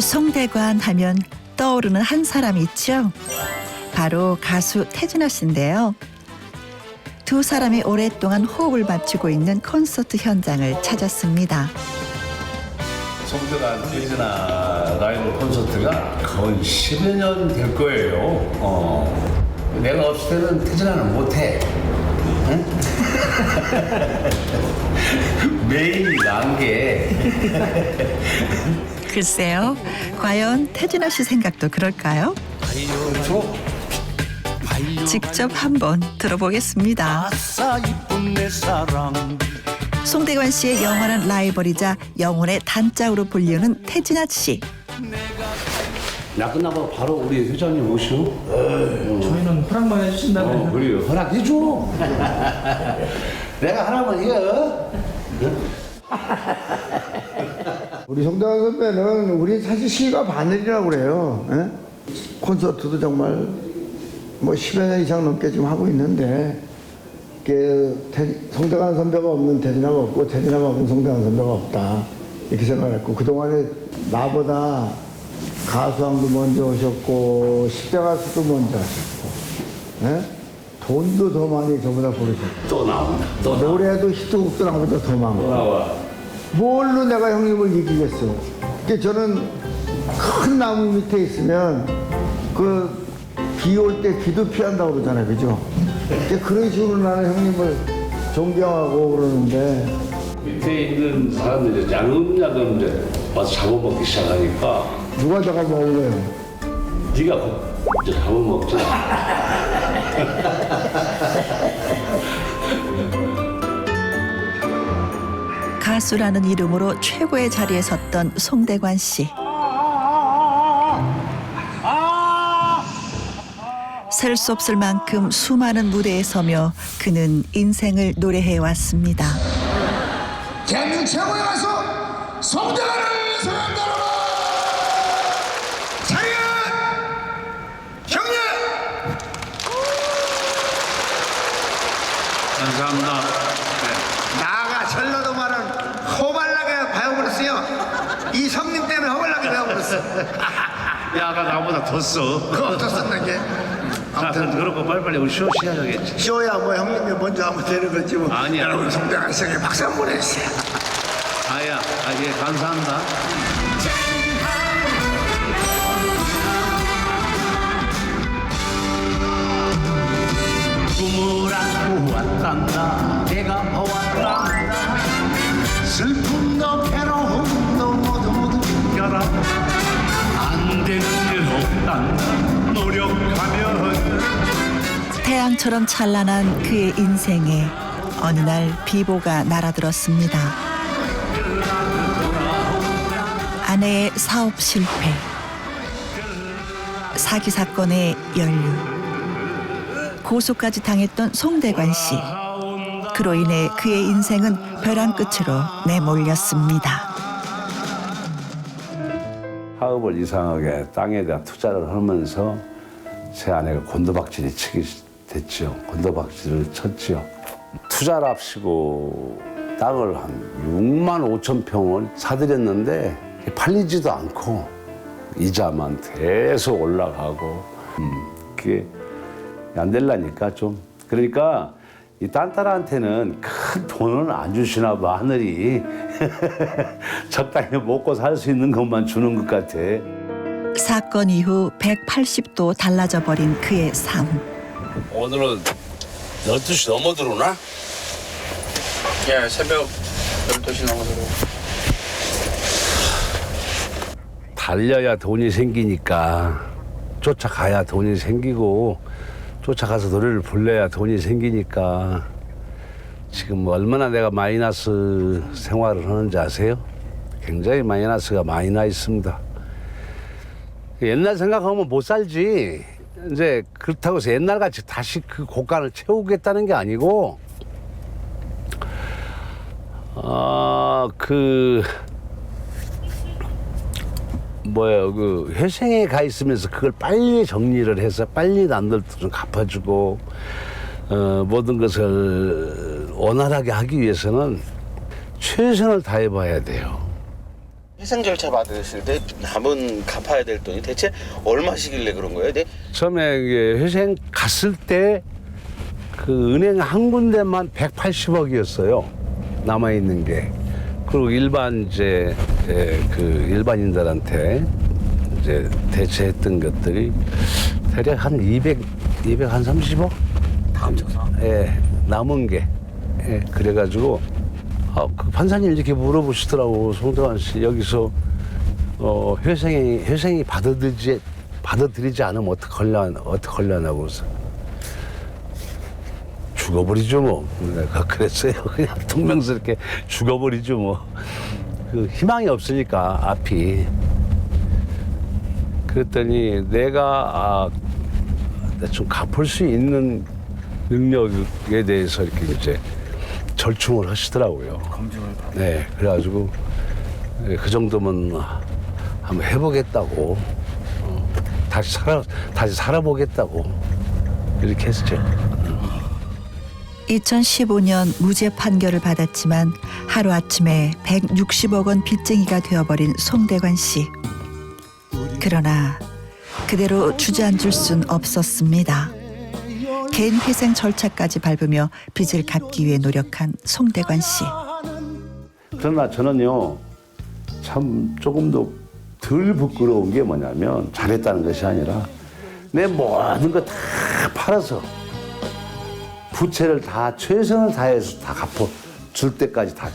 송대관 하면 떠오르는 한 사람이 있죠. 바로 가수 태진아 씨인데요. 두 사람이 오랫동안 호흡을 맞추고 있는 콘서트 현장을 찾았습니다. 송대관 태진아 라이브 콘서트가 거의 10여 년 될 거예요. 내가 없을 때는 태진아는 못해. 응? 매일이 난 게. 글쎄요, 과연 태진아 씨 생각도 그럴까요? 직접 한번 들어보겠습니다. 송대관 씨의 영원한 라이벌이자 영혼의 단짝으로 불리우는 태진아 씨. 나 끝나고 바로 우리 회장님 오시오. 저희는 허락만 해주신다면. 그래요. 허락해줘. 내가 하라면 이거. 우리 송대관 선배는 우리 사실 시가 바늘이라고 그래요. 에? 콘서트도 정말 뭐 10여 년 이상 넘게 지금 하고 있는데 송대관 선배가 없는 태진아가 없고 태진아가 없는 송대관 선배가 없다 이렇게 생각했고 그동안에 나보다 가수왕도 먼저 오셨고 10대 가수도 먼저 하셨고 에? 돈도 더 많이 저보다 부르셨고 또 나온다. 또 나와. 노래도 히트곡도 나보다 더 많고 나와. 뭘로 내가 형님을 이기겠어. 그러니까 저는 큰 나무 밑에 있으면 그 비 올 때 비도 피한다고 그러잖아요. 그죠? 그러니까 그런 식으로 나는 형님을 존경하고 그러는데 밑에 있는 사람들이 야금야금 이제 와서 잡아먹기 시작하니까 누가 저가 먹어요? 네가 이제 잡아먹잖아. 가수라는 이름으로 최고의 자리에 섰던 송대관 씨. 셀 수 없을 만큼 수많은 무대에 서며 그는 인생을 노래해 왔습니다. 대한민국 최고의 가수 송대관을 소개합니다. 자리은 형님. 감사합니다. 나가 전라도 말은 허발나게 배워버렸어요. 이 성님 때문에 허발나게 배워버렸어. 야가 나보다 더 써. 그거 어떻었는 게? 자, 그렇고 빨리빨리 우리 쇼 시작하겠지. 쇼야 뭐 형님이 먼저 하면 되는 거지 뭐. 아니야. 여러분 송대관 씨에게 박수 한번 해주세요. 아야, 예, 감사합니다. 꿈을 안고 왔단다. 내가 보았단다. 슬픔도 괴로움도 모두 이겨라. 안 되는 일 없단다. 노력하면 태양처럼 찬란한 그의 인생에 어느 날 비보가 날아들었습니다. 아내의 사업 실패, 사기 사건의 연루, 고소까지 당했던 송대관 씨. 그로 인해 그의 인생은 벼랑 끝으로 내몰렸습니다. 사업을 이상하게 땅에 대한 투자를 하면서 제 아내가 곤도박질이 치기 됐죠. 곤도박질을 쳤죠. 투자랍시고 땅을 한 6만 5천 평을 사들였는데 팔리지도 않고 이자만 계속 올라가고 그게 안 되려니까 좀 그러니까 이 딴따라한테는 큰 돈은 안 주시나 봐 하늘이 적당히 먹고 살 수 있는 것만 주는 것 같아. 사건 이후 180도 달라져 버린 그의 삶. 오늘은 12시 넘어 들어오나? 예, 새벽 12시 넘어서. 달려야 돈이 생기니까 쫓아가야 돈이 생기고 쫓아가서 노래를 불러야 돈이 생기니까 지금 뭐 얼마나 내가 마이너스 생활을 하는지 아세요? 굉장히 마이너스가 많이 나 있습니다. 옛날 생각하면 못 살지. 이제 그렇다고 해서 옛날같이 다시 그 고간을 채우겠다는 게 아니고 그 회생에 가 있으면서 그걸 빨리 정리를 해서 빨리 남들도 좀 갚아주고 모든 것을 원활하게 하기 위해서는 최선을 다해봐야 돼요. 해상 절차 받으실 때 남은 갚아야 될 돈이 대체 얼마시길래 그런 거예요? 네? 처음에 이게 회생 갔을 때 그 은행 한 군데만 180억이었어요. 남아 있는 게. 그리고 일반 이제 그 일반인들한테 이제 대체했던 것들이 대략 한 230억? 다 합쳐서? 예, 남은 게. 예, 그래가지고 그 판사님 이렇게 물어보시더라고. 송대관 씨 여기서 회생이 받아들이지 않으면 어떡하려냐고 그래서 죽어버리죠 뭐. 내가 그랬어요. 그냥 퉁명스럽게 죽어버리죠 뭐. 그 희망이 없으니까 앞이. 그랬더니 내가 좀 갚을 수 있는 능력에 대해서 이렇게 이제 절충을 하시더라고요. 검증을 받. 네, 그래가지고 그 정도면 한번 해보겠다고, 다시 살아보겠다고 이렇게 했죠. 2015년 무죄 판결을 받았지만 하루아침에 160억 원 빚쟁이가 되어버린 송대관 씨. 그러나 그대로 주저앉을 순 없었습니다. 개인 회생 절차까지 밟으며 빚을 갚기 위해 노력한 송대관 씨. 그러나 저는요, 참 조금 더 덜 부끄러운 게 뭐냐면 잘했다는 것이 아니라 내 모든 거 다 팔아서 부채를 다 최선을 다해서 다 갚아 줄 때까지 다,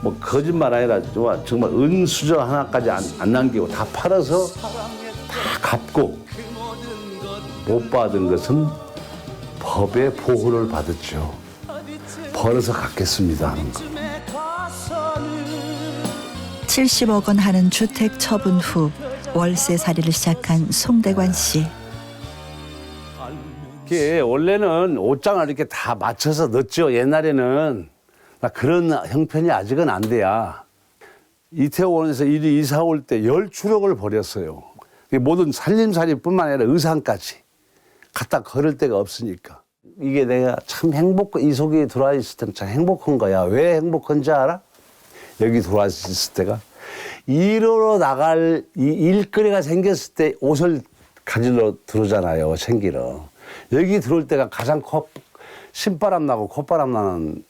뭐 거짓말 아니라 정말 은수저 하나까지 안 남기고 다 팔아서 다 갚고 못 받은 것은 법의 보호를 받았죠. 벌어서 갚겠습니다 하는 거. 70억 원 하는 주택 처분 후 월세살이를 시작한 송대관 씨. 이게 원래는 옷장을 이렇게 다 맞춰서 넣었죠. 옛날에는 그런 형편이 아직은 안 돼야. 이태원에서 이사 올 때 10추럭을 버렸어요. 모든 살림살이뿐만 아니라 의상까지 갖다 걸을 데가 없으니까. 이게 내가 참 이 속에 들어와 있을 때는 참 행복한 거야. 왜 행복한지 알아? 여기 들어와 있을 때가 일하러 나갈 일거리가 생겼을 때 옷을 가지러 들어오잖아요. 챙기러. 여기 들어올 때가 가장 신바람 나고 콧바람 나는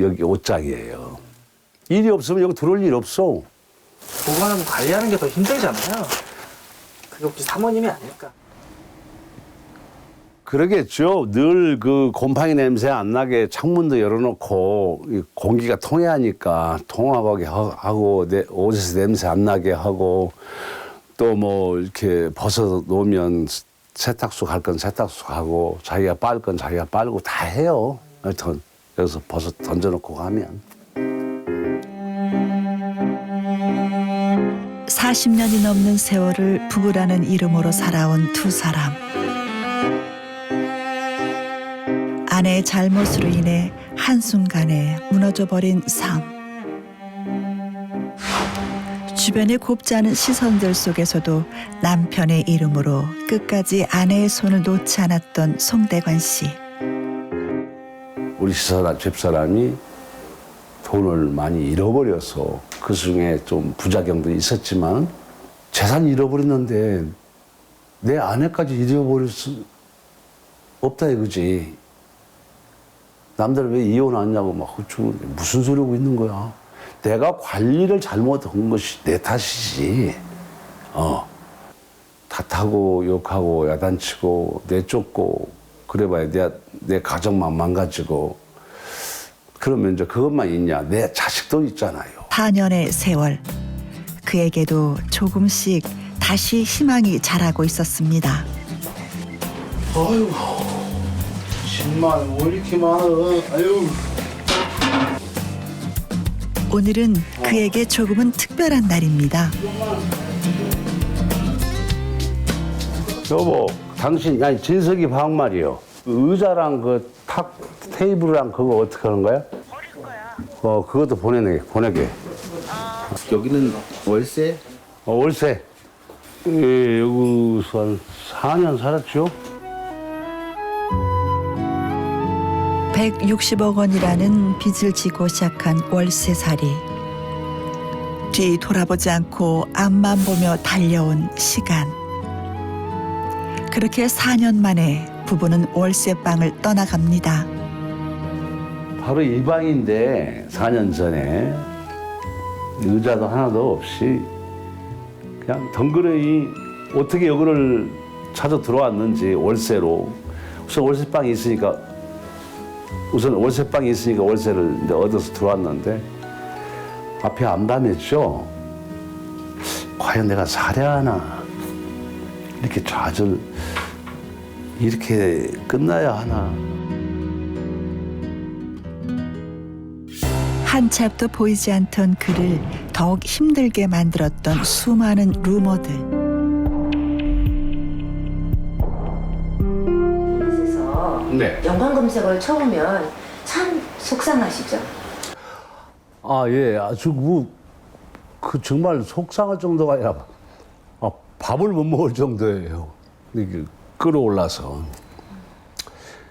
여기 옷장이에요. 일이 없으면 여기 들어올 일 없어. 보관하고 관리하는 게 더 힘들잖아요. 그게 혹시 사모님이 아닐까? 그러겠죠. 늘 그 곰팡이 냄새 안 나게 창문도 열어놓고 공기가 통해야니까 통하게 하고 옷에서 냄새 안 나게 하고 또 뭐 이렇게 벗어 놓으면 세탁소 갈 건 세탁소 가고 자기가 빨 건 자기가 빨고 다 해요. 여기서 벗어 던져놓고 가면. 40년이 넘는 세월을 부부라는 이름으로 살아온 두 사람. 아내의 잘못으로 인해 한순간에 무너져버린 삶. 주변의 곱지 않은 시선들 속에서도 남편의 이름으로 끝까지 아내의 손을 놓지 않았던 송대관 씨. 우리 집사람이 돈을 많이 잃어버려서 그 중에 좀 부작용도 있었지만 재산 잃어버렸는데 내 아내까지 잃어버릴 수 없다 이거지. 남들 왜 이혼하냐고 막 호출하는데 무슨 소리 하고 있는 거야. 내가 관리를 잘못한 것이 내 탓이지. 탓하고 욕하고 야단치고 내쫓고 그래봐야 내 가정만 망가지고 그러면 이제 그것만 있냐. 내 자식도 있잖아요. 4년의 세월. 그에게도 조금씩 다시 희망이 자라고 있었습니다. 아유, 10만 원 왜 이렇게 많아. 아유. 오늘은 그에게 조금은 특별한 날입니다. 여보, 당신, 아니, 진석이 방 말이요. 의자랑 그 테이블이랑 그거 어떻게 하는 거야? 버릴 거야. 그것도 보내게. 여기는 월세? 월세. 예, 여기서 한 4년 살았죠. 160억 원이라는 빚을 지고 시작한 월세살이. 뒤 돌아보지 않고 앞만 보며 달려온 시간. 그렇게 4년 만에 부부는 월세방을 떠나갑니다. 바로 이 방인데 4년 전에 의자도 하나도 없이 그냥 덩그러니 어떻게 여기를 찾아 들어왔는지 월세로. 우선 월세방이 있으니까 월세를 이제 얻어서 들어왔는데 앞에 암담했죠. 과연 내가 살아야 하나, 이렇게 좌절, 이렇게 끝나야 하나. 한 치 앞도 보이지 않던 그를 더욱 힘들게 만들었던 수많은 루머들. 그래서 네. 연관 검색어를 쳐보면 참 속상하시죠? 아, 예, 아주 정말 속상할 정도가 아니라 밥을 못 먹을 정도예요. 이게 끌어올라서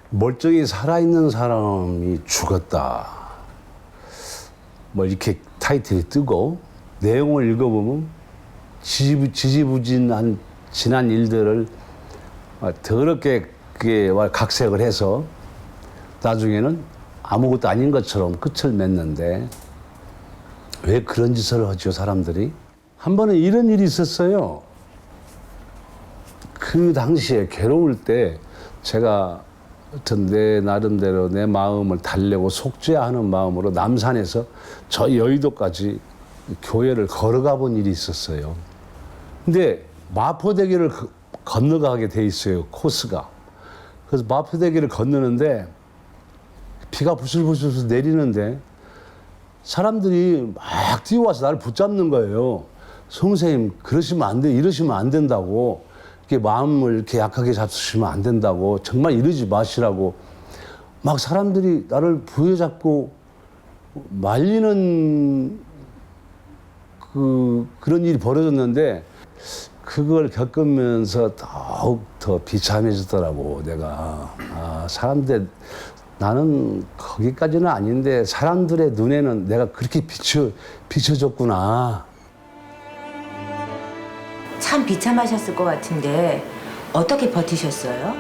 멀쩡히 살아있는 사람이 죽었다. 뭐 이렇게 타이틀이 뜨고 내용을 읽어보면 지지부진한 지난 일들을 더럽게 그게 각색을 해서 나중에는 아무것도 아닌 것처럼 끝을 맺는데 왜 그런 짓을 하죠, 사람들이? 한 번은 이런 일이 있었어요. 그 당시에 괴로울 때 제가 어떤 내 나름대로 내 마음을 달래고 속죄하는 마음으로 남산에서 저 여의도까지 교회를 걸어가 본 일이 있었어요. 근데 마포대교를 건너가게 돼 있어요, 코스가. 그래서 마포대교를 건너는데 비가 부슬부슬 내리는데 사람들이 막 뛰어와서 나를 붙잡는 거예요. 선생님, 그러시면 안 돼, 이러시면 안 된다고. 이렇게 마음을 이렇게 약하게 잡수시면 안 된다고. 정말 이러지 마시라고. 막 사람들이 나를 부여잡고 말리는 그런 일이 벌어졌는데 그걸 겪으면서 더욱 더 비참해지더라고, 내가. 사람들, 나는 거기까지는 아닌데 사람들의 눈에는 내가 그렇게 비춰졌구나. 참 비참하셨을 것 같은데 어떻게 버티셨어요?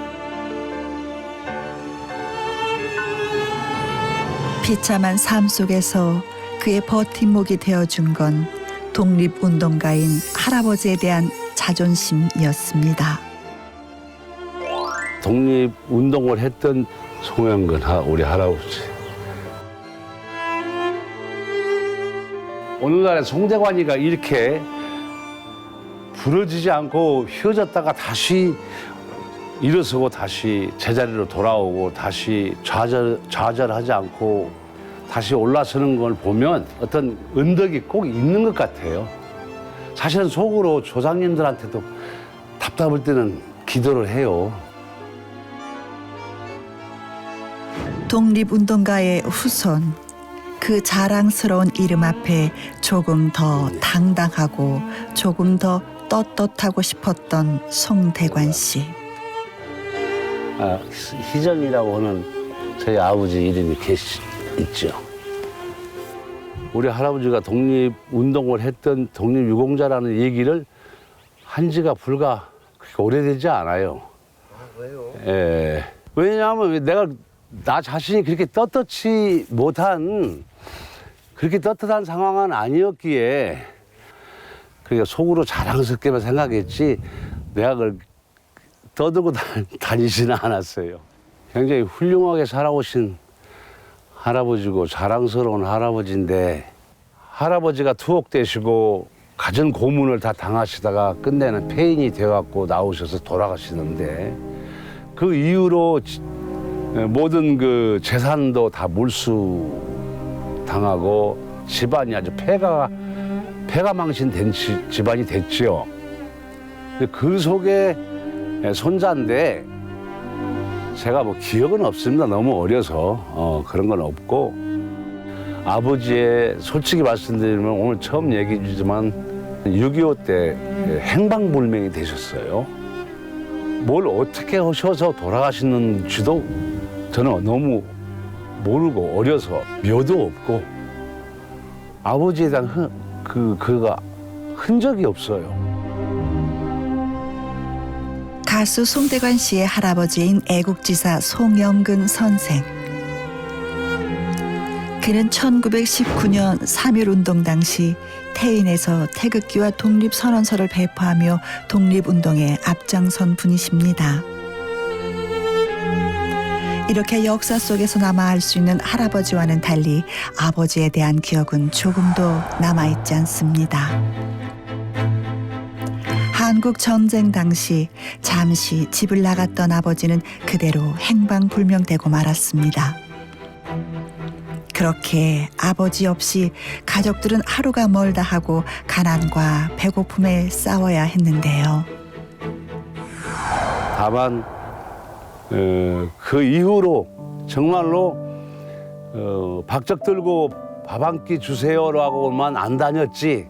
비참한 삶 속에서 그의 버팀목이 되어준 건 독립운동가인 할아버지에 대한 자존심이었습니다. 독립운동을 했던 송영근 우리 할아버지. 오늘날에 송대관이가 이렇게 부러지지 않고 휘어졌다가 다시 일어서고 다시 제자리로 돌아오고 다시 좌절하지 않고 다시 올라서는 걸 보면 어떤 은덕이 꼭 있는 것 같아요. 사실은 속으로 조상님들한테도 답답할 때는 기도를 해요. 독립운동가의 후손, 그 자랑스러운 이름 앞에 조금 더 당당하고 조금 더 떳떳하고 싶었던 송대관 씨. 희정이라고 하는 저희 아버지 이름이 있죠. 우리 할아버지가 독립운동을 했던 독립유공자라는 얘기를 한 지가 불과 그렇게 오래되지 않아요. 왜요? 예. 왜냐하면 내가 나 자신이 그렇게 떳떳지 못한 그렇게 떳떳한 상황은 아니었기에 그러니까 속으로 자랑스럽게만 생각했지 내가 그걸 떠들고 다니지는 않았어요. 굉장히 훌륭하게 살아오신 할아버지고 자랑스러운 할아버지인데 할아버지가 투옥되시고 갖은 고문을 다 당하시다가 끝내는 폐인이 되어갖고 나오셔서 돌아가시는데 그 이후로 모든 그 재산도 다 몰수당하고 집안이 아주 폐가망신된 집안이 됐지요. 그 속에 손자인데 제가 뭐 기억은 없습니다. 너무 어려서 그런 건 없고 아버지의 솔직히 말씀드리면 오늘 처음 얘기해 주지만 6.25 때 행방불명이 되셨어요. 뭘 어떻게 하셔서 돌아가시는지도 저는 너무 모르고 어려서 묘도 없고 아버지에 대한 그가 흔적이 없어요. 가수 송대관 씨의 할아버지인 애국지사 송영근 선생. 그는 1919년 3.1운동 당시 태인에서 태극기와 독립선언서를 배포하며 독립운동에 앞장선 분이십니다. 이렇게 역사 속에서 남아 알 수 있는 할아버지와는 달리 아버지에 대한 기억은 조금도 남아있지 않습니다. 한국 전쟁 당시 잠시 집을 나갔던 아버지는 그대로 행방불명되고 말았습니다. 그렇게 아버지 없이 가족들은 하루가 멀다 하고 가난과 배고픔에 싸워야 했는데요. 다만 그 이후로 정말로 박적 들고 밥 한 끼 주세요라고만 안 다녔지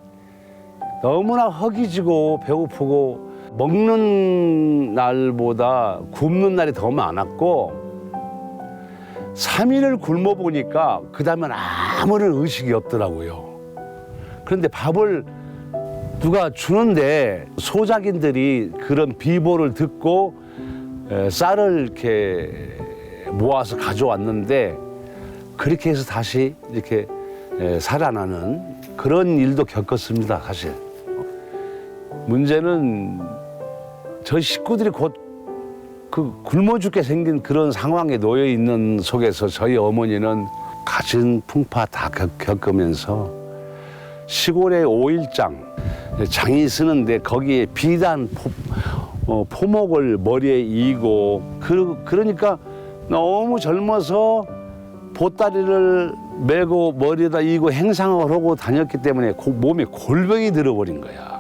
너무나 허기지고 배고프고 먹는 날보다 굶는 날이 더 많았고 3일을 굶어 보니까 그 다음엔 아무런 의식이 없더라고요. 그런데 밥을 누가 주는데 소작인들이 그런 비보를 듣고 쌀을 이렇게 모아서 가져왔는데 그렇게 해서 다시 이렇게 살아나는 그런 일도 겪었습니다, 사실. 문제는 저희 식구들이 곧 그 굶어 죽게 생긴 그런 상황에 놓여 있는 속에서 저희 어머니는 갖은 풍파 다 겪으면서 시골의 오일장, 장이 쓰는데 거기에 비단 포목을 머리에 이고 그러니까 너무 젊어서 보따리를 메고 머리에다 이고 행상을 하고 다녔기 때문에 몸에 골병이 들어버린 거야.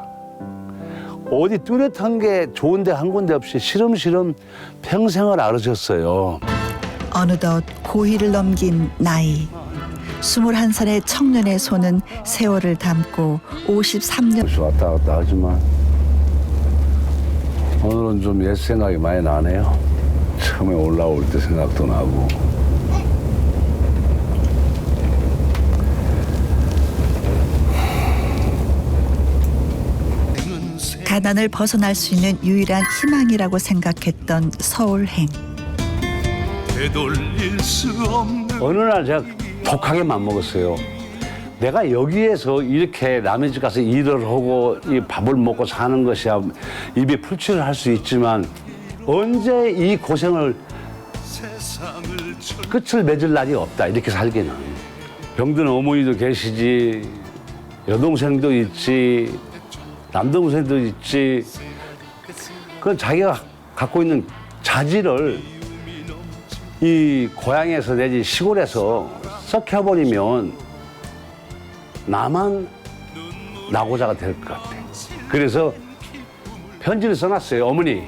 어디 뚜렷한 게 좋은 데 한 군데 없이 시름시름 평생을 앓으셨어요. 어느덧 고희를 넘긴 나이. 21살의 청년의 손은 세월을 담고 53년 왔다 갔다 하지만 오늘은 좀 옛 생각이 많이 나네요. 처음에 올라올 때 생각도 나고. 가난을 벗어날 수 있는 유일한 희망이라고 생각했던 서울행. 어느 날 제가 독하게 맘먹었어요. 내가 여기에서 이렇게 남의 집 가서 일을 하고 이 밥을 먹고 사는 것이야 입에 풀칠을 할 수 있지만 언제 이 고생을 끝을 맺을 날이 없다. 이렇게 살기는. 병든 어머니도 계시지, 여동생도 있지, 남동생도 있지. 그건 자기가 갖고 있는 자질을 이 고향에서 내지 시골에서 썩혀버리면 나만 낙오자가 될 것 같아. 그래서 편지를 써놨어요. 어머니,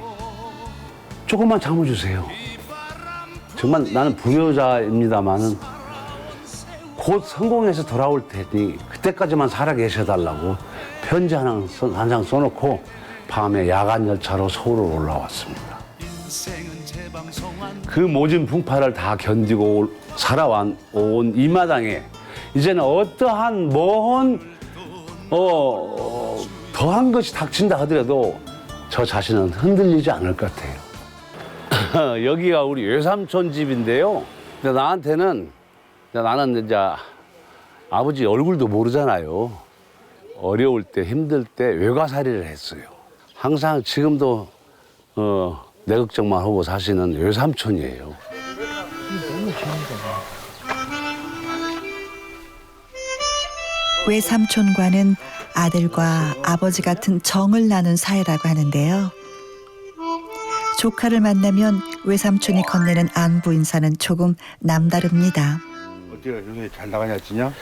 조금만 참아주세요. 정말 나는 불효자입니다만은 곧 성공해서 돌아올 테니 그때까지만 살아 계셔달라고 편지 한 장 써놓고 밤에 야간 열차로 서울을 올라왔습니다. 그 모진 풍파를 다 견디고 살아온 이 마당에 이제는 어떠한 더한 것이 닥친다 하더라도 저 자신은 흔들리지 않을 것 같아요. 여기가 우리 외삼촌 집인데요. 근데 나는 이제 아버지 얼굴도 모르잖아요. 어려울 때 힘들 때 외가살이를 했어요. 항상 지금도 내 걱정만 하고 사시는 외삼촌이에요. 외삼촌과는 아들과 아버지 같은 정을 나눈 사이라고 하는데요. 조카를 만나면 외삼촌이 건네는 안부 인사는 조금 남다릅니다. 어때요? 요새 잘 나가냐, 진짜?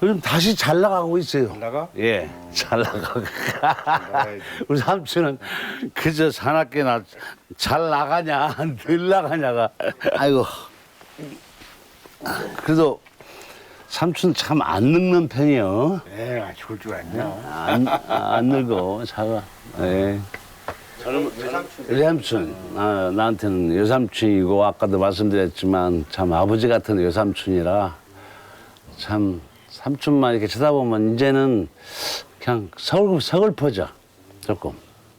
요즘 다시 잘 나가고 있어요. 잘 나가? 예, 잘 나가고. 나가야지. 우리 삼촌은 그저 사납게나 잘 나가냐, 덜 나가냐가. 아이고. 그래도 삼촌 참 안 늙는 편이요. 에이, 죽을 줄 알았냐? 안 늙어, 차가. 예. 외삼촌. 나한테는 외삼촌이고, 아까도 말씀드렸지만, 참 아버지 같은 외삼촌이라, 참 삼촌만 이렇게 쳐다보면 이제는 그냥 서글퍼져 조금.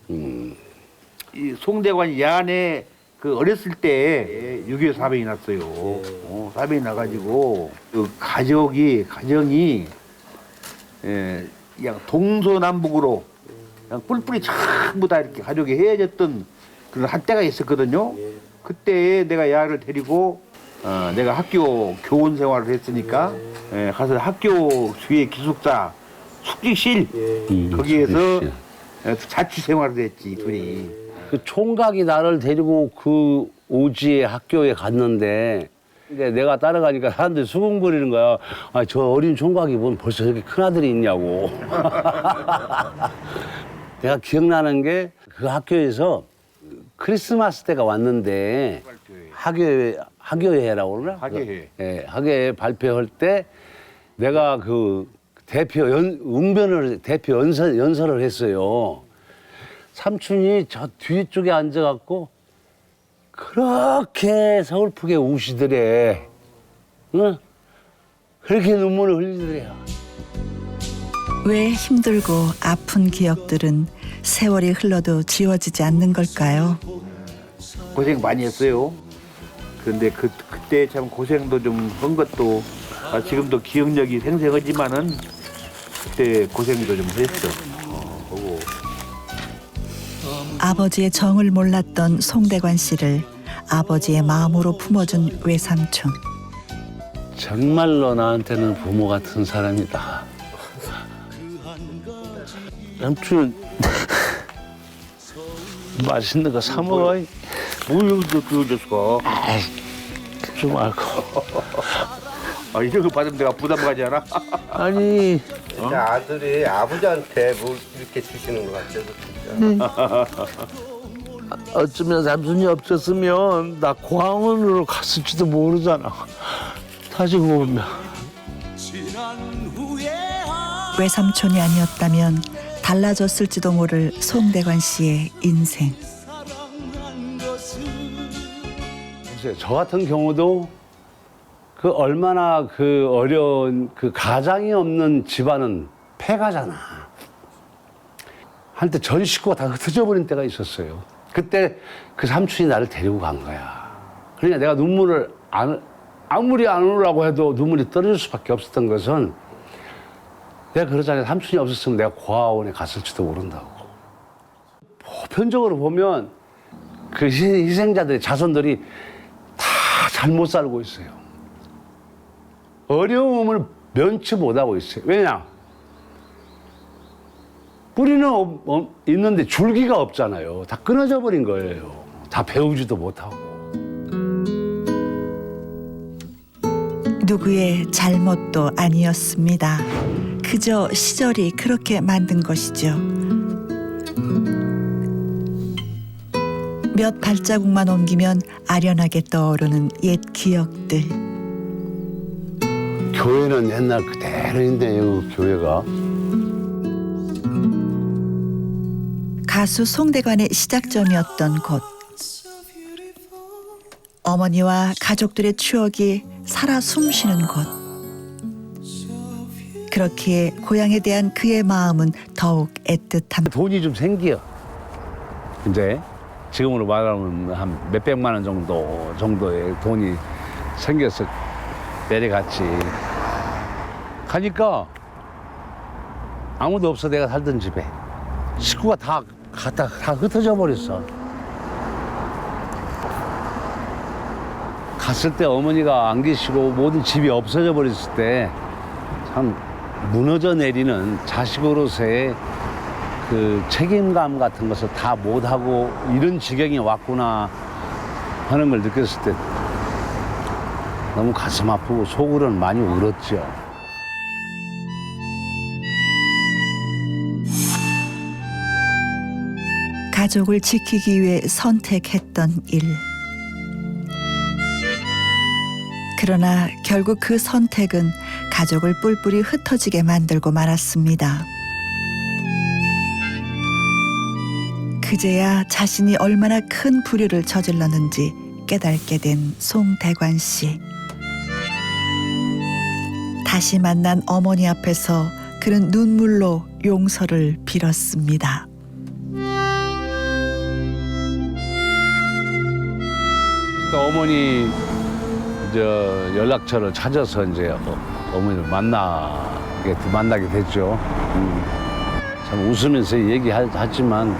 이 송대관 야안에 그 어렸을 때 6.25 사변이 났어요. 사변이 나가지고 그 가정이 그냥 동서남북으로 그냥 뿔뿔이 전부 다 이렇게 가족이 헤어졌던 그런 한때가 있었거든요. 그때 내가 야를 데리고 내가 학교 교원 생활을 했으니까 가서 학교 주위의 기숙사 숙직실 거기에서 자취 생활을 했지 둘이. 그 총각이 나를 데리고 그 오지의 학교에 갔는데 근데 내가 따라가니까 사람들이 수군거리는 거야. 아, 저 어린 총각이 뭔 벌써 저렇게 큰 아들이 있냐고. 내가 기억나는 게 그 학교에서 크리스마스 때가 왔는데 학교회라고 그러나? 학예회. 예, 학예회 발표할 때 내가 그 대표 연설을 했어요. 삼촌이 저 뒤쪽에 앉아갖고 그렇게 서글프게 우시더래. 응? 그렇게 눈물을 흘리더래요. 왜 힘들고 아픈 기억들은 세월이 흘러도 지워지지 않는 걸까요? 고생 많이 했어요. 그런데 그때 참 고생도 좀 한 것도 지금도 기억력이 생생하지만은 그때 고생도 좀 했어. 보고. 아버지의 정을 몰랐던 송대관 씨를 아버지의 마음으로 품어준 외삼촌. 정말로 나한테는 부모 같은 사람이다. 삼촌 맛있는 거 사 먹어. 뭘 그려줬어? 좀 알고. 이런 거 받으면 내가 부담 가지 않아? 아니 아들이 아버지한테 뭘 이렇게 주시는 것 같아서 진짜. 어쩌면 삼촌이 없었으면 나 고아원으로 갔을지도 모르잖아. 다시 보면. 외삼촌이 아니었다면 달라졌을지도 모를 송대관 씨의 인생. 글쎄, 저 같은 경우도 그 얼마나 그 어려운 그 가장이 없는 집안은 폐가잖아. 한때 전 식구가 다 흩어져 버린 때가 있었어요. 그때 그 삼촌이 나를 데리고 간 거야. 그러니까 내가 눈물을 아무리 안 울으라고 해도 눈물이 떨어질 수밖에 없었던 것은 내가 그러잖아요. 삼촌이 없었으면 내가 고아원에 갔을지도 모른다고. 보편적으로 보면 그 희생자들의 자손들이 다 잘못 살고 있어요. 어려움을 면치 못하고 있어요. 왜냐? 뿌리는 있는데 줄기가 없잖아요. 다 끊어져 버린 거예요. 다 배우지도 못하고. 누구의 잘못도 아니었습니다. 그저 시절이 그렇게 만든 것이죠. 몇 발자국만 옮기면 아련하게 떠오르는 옛 기억들. 교회는 옛날 그대로인데요, 교회가. 가수 송대관의 시작점이었던 곳. 어머니와 가족들의 추억이 살아 숨쉬는 곳. 그렇기에 고향에 대한 그의 마음은 더욱 애틋합니다. 돈이 좀 생겨. 이제 지금으로 말하면 한 몇백만 원 정도의 돈이 생겨서 내려갔지. 가니까 아무도 없어. 내가 살던 집에 식구가 다 흩어져 버렸어. 갔을 때 어머니가 안 계시고 모든 집이 없어져 버렸을 때 참 무너져 내리는 자식으로서의 그 책임감 같은 것을 다 못하고 이런 지경이 왔구나 하는 걸 느꼈을 때 너무 가슴 아프고 속으로는 많이 울었죠. 가족을 지키기 위해 선택했던 일. 그러나 결국 그 선택은 가족을 뿔뿔이 흩어지게 만들고 말았습니다. 그제야 자신이 얼마나 큰 불효를 저질렀는지 깨닫게 된 송대관 씨. 다시 만난 어머니 앞에서 그는 눈물로 용서를 빌었습니다. 또 어머니 연락처를 찾아서 이제 어머니를 만나게 됐죠. 참 웃으면서 얘기하지만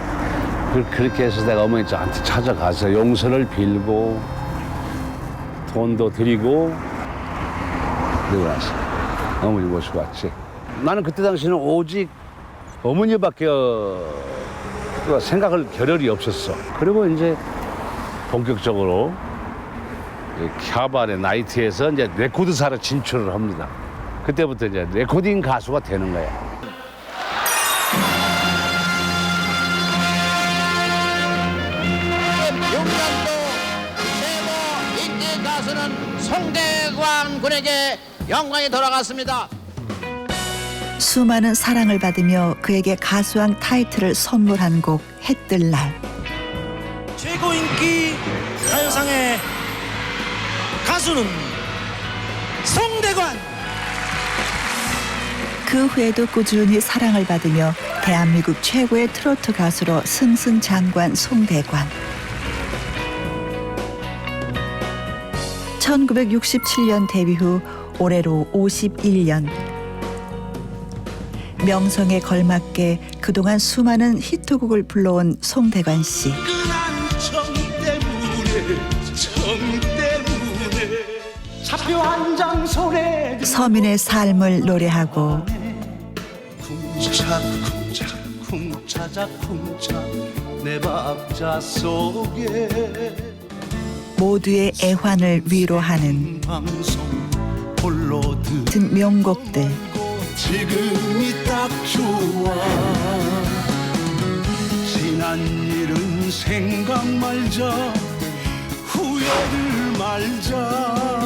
그렇게 해서 내가 어머니한테 찾아가서 용서를 빌고 돈도 드리고 그러고 나서 어머니 모시고 왔지. 나는 그때 당시에는 오직 어머니밖에 생각할 겨를이 없었어. 그리고 이제 본격적으로 캬바레 나이트에서 이제 레코드사로 진출을 합니다. 그때부터 이제 레코딩 가수가 되는 거야. 용산도 최고 인기 가수는 송대관 군에게 영광이 돌아갔습니다. 수많은 사랑을 받으며 그에게 가수왕 타이틀을 선물한 곡 해뜰 날. 최고 인기 가요상의 가수는 송대관. 그 후에도 꾸준히 사랑을 받으며 대한민국 최고의 트로트 가수로 승승장구한 송대관. 1967년 데뷔 후 올해로 51년. 명성에 걸맞게 그동안 수많은 히트곡을 불러온 송대관 씨. 차표 한 장 손에 서민의 삶을 노래하고 쿵차쿵차 내 박자 속에 모두의 애환을 위로하는 방송 홀로 같은 명곡들. 지금이 딱 좋아 지난 일은 생각 말자 후회를 말자